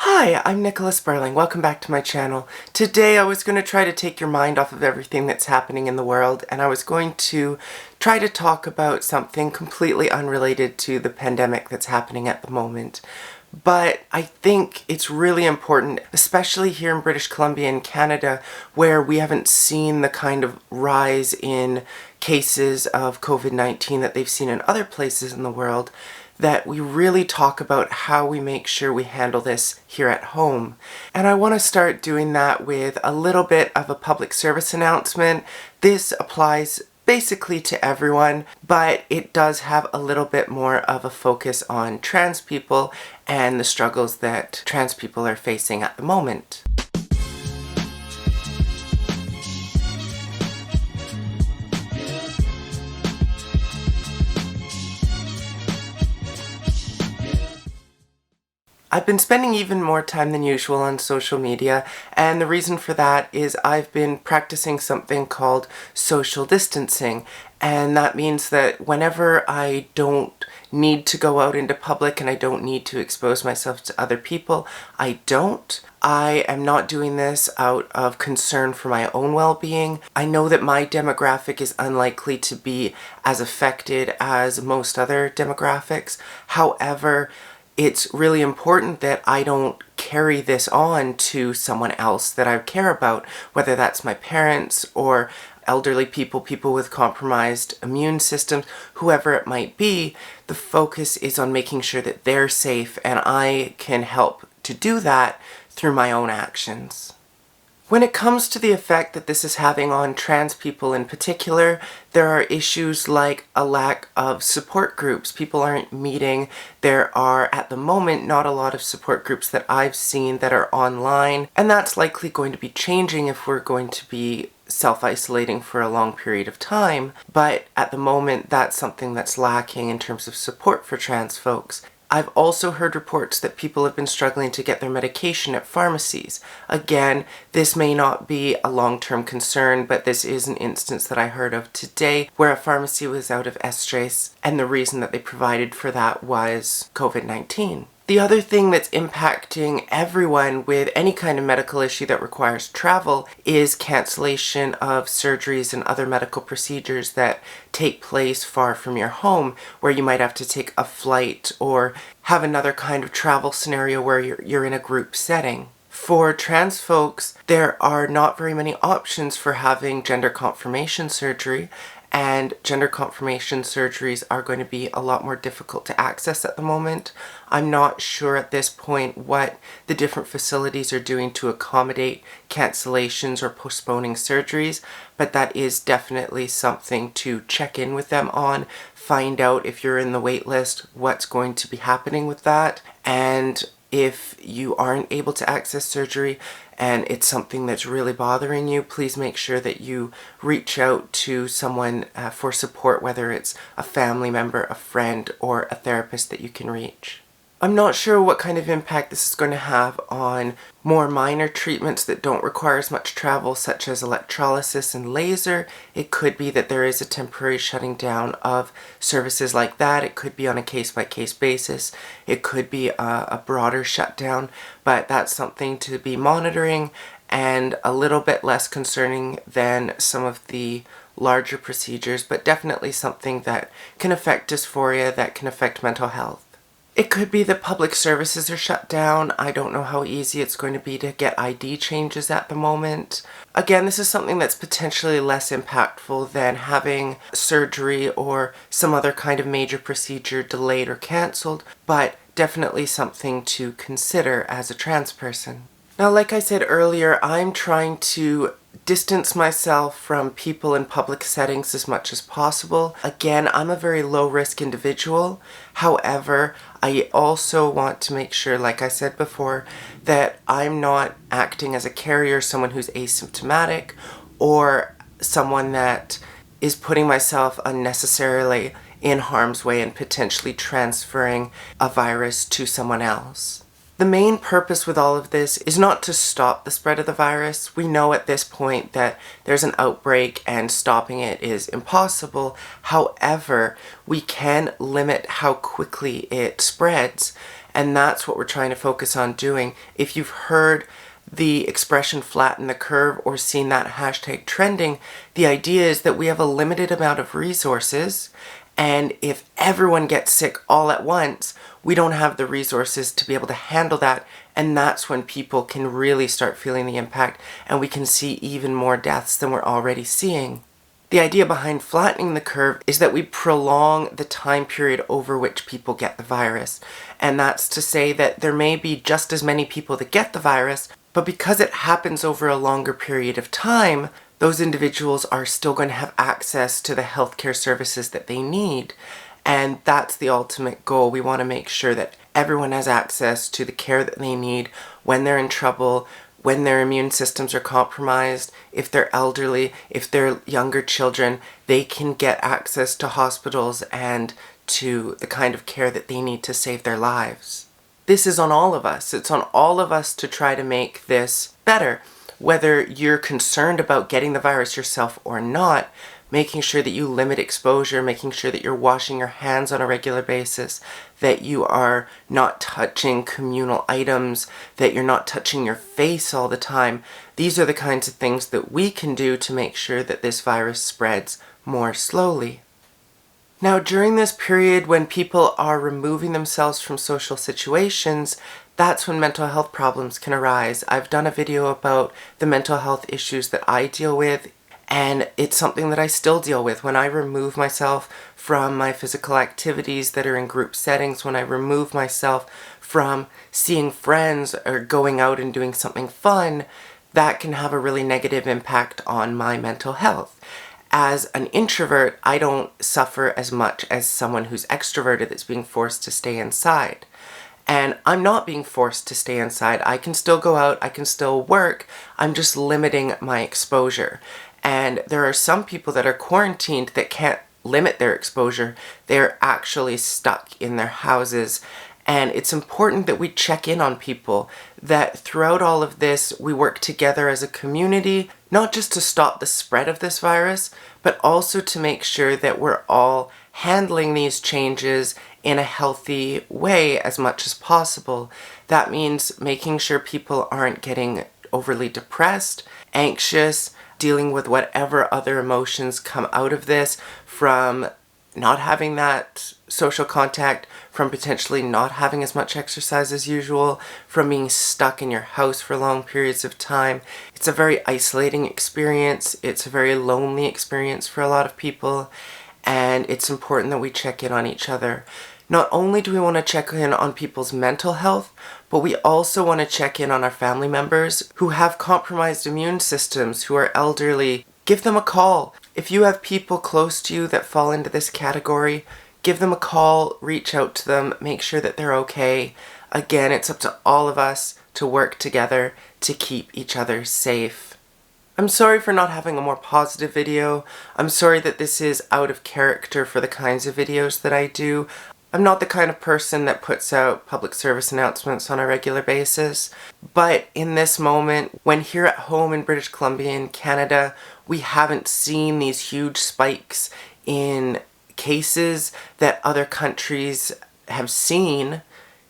Hi, I'm Nicola Spurling. Welcome back to my channel. Today I was going to try to take your mind off of everything that's happening in the world, and I was going to try to talk about something completely unrelated to the pandemic that's happening at the moment. But I think it's really important, especially here in British Columbia and Canada, where we haven't seen the kind of rise in cases of COVID-19 that they've seen in other places in the world, that we really talk about how we make sure we handle this here at home. And I want to start doing that with a little bit of a public service announcement. This applies basically to everyone, but it does have a little bit more of a focus on trans people and the struggles that trans people are facing at the moment. I've been spending even more time than usual on social media, and the reason for that is I've been practicing something called social distancing, and that means that whenever I don't need to go out into public and I don't need to expose myself to other people, I don't. I am not doing this out of concern for my own well-being. I know that my demographic is unlikely to be as affected as most other demographics. However, it's really important that I don't carry this on to someone else that I care about, whether that's my parents or elderly people, people with compromised immune systems, whoever it might be. The focus is on making sure that they're safe, and I can help to do that through my own actions. When it comes to the effect that this is having on trans people in particular, there are issues like a lack of support groups. People aren't meeting. There are, at the moment, not a lot of support groups that I've seen that are online, and that's likely going to be changing if we're going to be self-isolating for a long period of time. But at the moment, that's something that's lacking in terms of support for trans folks. I've also heard reports that people have been struggling to get their medication at pharmacies. Again, this may not be a long-term concern, but this is an instance that I heard of today where a pharmacy was out of estrus, and the reason that they provided for that was COVID-19. The other thing that's impacting everyone with any kind of medical issue that requires travel is cancellation of surgeries and other medical procedures that take place far from your home, where you might have to take a flight or have another kind of travel scenario where you're in a group setting. For trans folks, there are not very many options for having gender confirmation surgery, and gender confirmation surgeries are going to be a lot more difficult to access at the moment. I'm not sure at this point what the different facilities are doing to accommodate cancellations or postponing surgeries, but that is definitely something to check in with them on, find out if you're in the wait list, what's going to be happening with that, and if you aren't able to access surgery and it's something that's really bothering you, please make sure that you reach out to someone for support, whether it's a family member, a friend, or a therapist that you can reach. I'm not sure what kind of impact this is going to have on more minor treatments that don't require as much travel, such as electrolysis and laser. It could be that there is a temporary shutting down of services like that. It could be on a case-by-case basis. It could be a broader shutdown, but that's something to be monitoring and a little bit less concerning than some of the larger procedures, but definitely something that can affect dysphoria, that can affect mental health. It could be that public services are shut down. I don't know how easy it's going to be to get ID changes at the moment. Again, this is something that's potentially less impactful than having surgery or some other kind of major procedure delayed or cancelled, but definitely something to consider as a trans person. Now, like I said earlier, I'm trying to distance myself from people in public settings as much as possible. Again, I'm a very low-risk individual. However, I also want to make sure, like I said before, that I'm not acting as a carrier, someone who's asymptomatic, or someone that is putting myself unnecessarily in harm's way and potentially transferring a virus to someone else. The main purpose with all of this is not to stop the spread of the virus. We know at this point that there's an outbreak and stopping it is impossible. However, we can limit how quickly it spreads. And that's what we're trying to focus on doing. If you've heard the expression flatten the curve or seen that hashtag trending, the idea is that we have a limited amount of resources, and if everyone gets sick all at once, we don't have the resources to be able to handle that, and that's when people can really start feeling the impact, and we can see even more deaths than we're already seeing. The idea behind flattening the curve is that we prolong the time period over which people get the virus. And that's to say that there may be just as many people that get the virus, but because it happens over a longer period of time, those individuals are still going to have access to the healthcare services that they need. And that's the ultimate goal. We want to make sure that everyone has access to the care that they need when they're in trouble, when their immune systems are compromised, if they're elderly, if they're younger children, they can get access to hospitals and to the kind of care that they need to save their lives. This is on all of us. It's on all of us to try to make this better. Whether you're concerned about getting the virus yourself or not, making sure that you limit exposure, making sure that you're washing your hands on a regular basis, that you are not touching communal items, that you're not touching your face all the time. These are the kinds of things that we can do to make sure that this virus spreads more slowly. Now, during this period when people are removing themselves from social situations, that's when mental health problems can arise. I've done a video about the mental health issues that I deal with, and it's something that I still deal with. When I remove myself from my physical activities that are in group settings, when I remove myself from seeing friends or going out and doing something fun, that can have a really negative impact on my mental health. As an introvert, I don't suffer as much as someone who's extroverted that's being forced to stay inside. And I'm not being forced to stay inside. I can still go out, I can still work, I'm just limiting my exposure. And there are some people that are quarantined that can't limit their exposure. They're actually stuck in their houses. And it's important that we check in on people, that throughout all of this, we work together as a community, not just to stop the spread of this virus, but also to make sure that we're all handling these changes in a healthy way as much as possible. That means making sure people aren't getting overly depressed, anxious, dealing with whatever other emotions come out of this, from not having that social contact, from potentially not having as much exercise as usual, from being stuck in your house for long periods of time. It's a very isolating experience. It's a very lonely experience for a lot of people, and it's important that we check in on each other. Not only do we want to check in on people's mental health, but we also want to check in on our family members who have compromised immune systems, who are elderly. Give them a call. If you have people close to you that fall into this category, give them a call, reach out to them, make sure that they're okay. Again, it's up to all of us to work together to keep each other safe. I'm sorry for not having a more positive video. I'm sorry that this is out of character for the kinds of videos that I do. I'm not the kind of person that puts out public service announcements on a regular basis, but in this moment, when here at home in British Columbia in Canada, we haven't seen these huge spikes in cases that other countries have seen,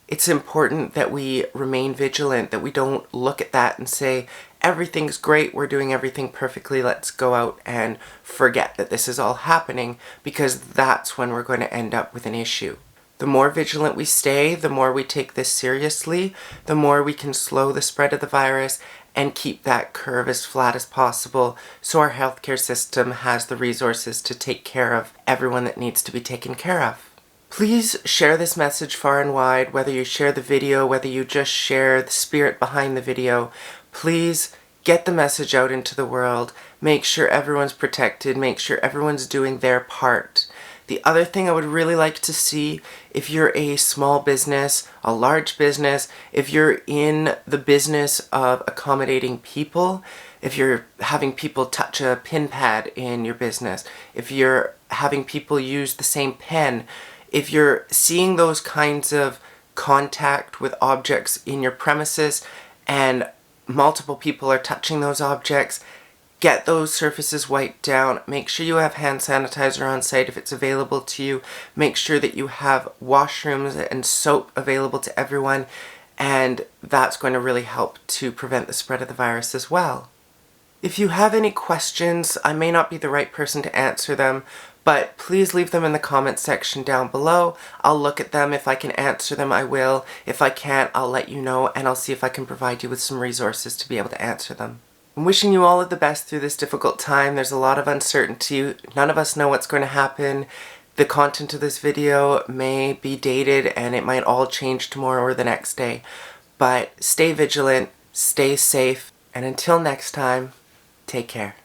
it's important that we remain vigilant, that we don't look at that and say, everything's great, we're doing everything perfectly, let's go out and forget that this is all happening, because that's when we're going to end up with an issue. The more vigilant we stay, the more we take this seriously, the more we can slow the spread of the virus and keep that curve as flat as possible so our healthcare system has the resources to take care of everyone that needs to be taken care of. Please share this message far and wide, whether you share the video, whether you just share the spirit behind the video. Please get the message out into the world. Make sure everyone's protected. Make sure everyone's doing their part. The other thing I would really like to see, if you're a small business, a large business, if you're in the business of accommodating people, if you're having people touch a pin pad in your business, if you're having people use the same pen, if you're seeing those kinds of contact with objects in your premises and multiple people are touching those objects, Get those surfaces wiped down. Make sure you have hand sanitizer on site if it's available to you. Make sure that you have washrooms and soap available to everyone, and that's going to really help to prevent the spread of the virus as well. If you have any questions, I may not be the right person to answer them, but please leave them in the comments section down below. I'll look at them. If I can answer them, I will. If I can't, I'll let you know, and I'll see if I can provide you with some resources to be able to answer them. I'm wishing you all of the best through this difficult time. There's a lot of uncertainty. None of us know what's going to happen. The content of this video may be dated and it might all change tomorrow or the next day. But stay vigilant, stay safe, and until next time, take care.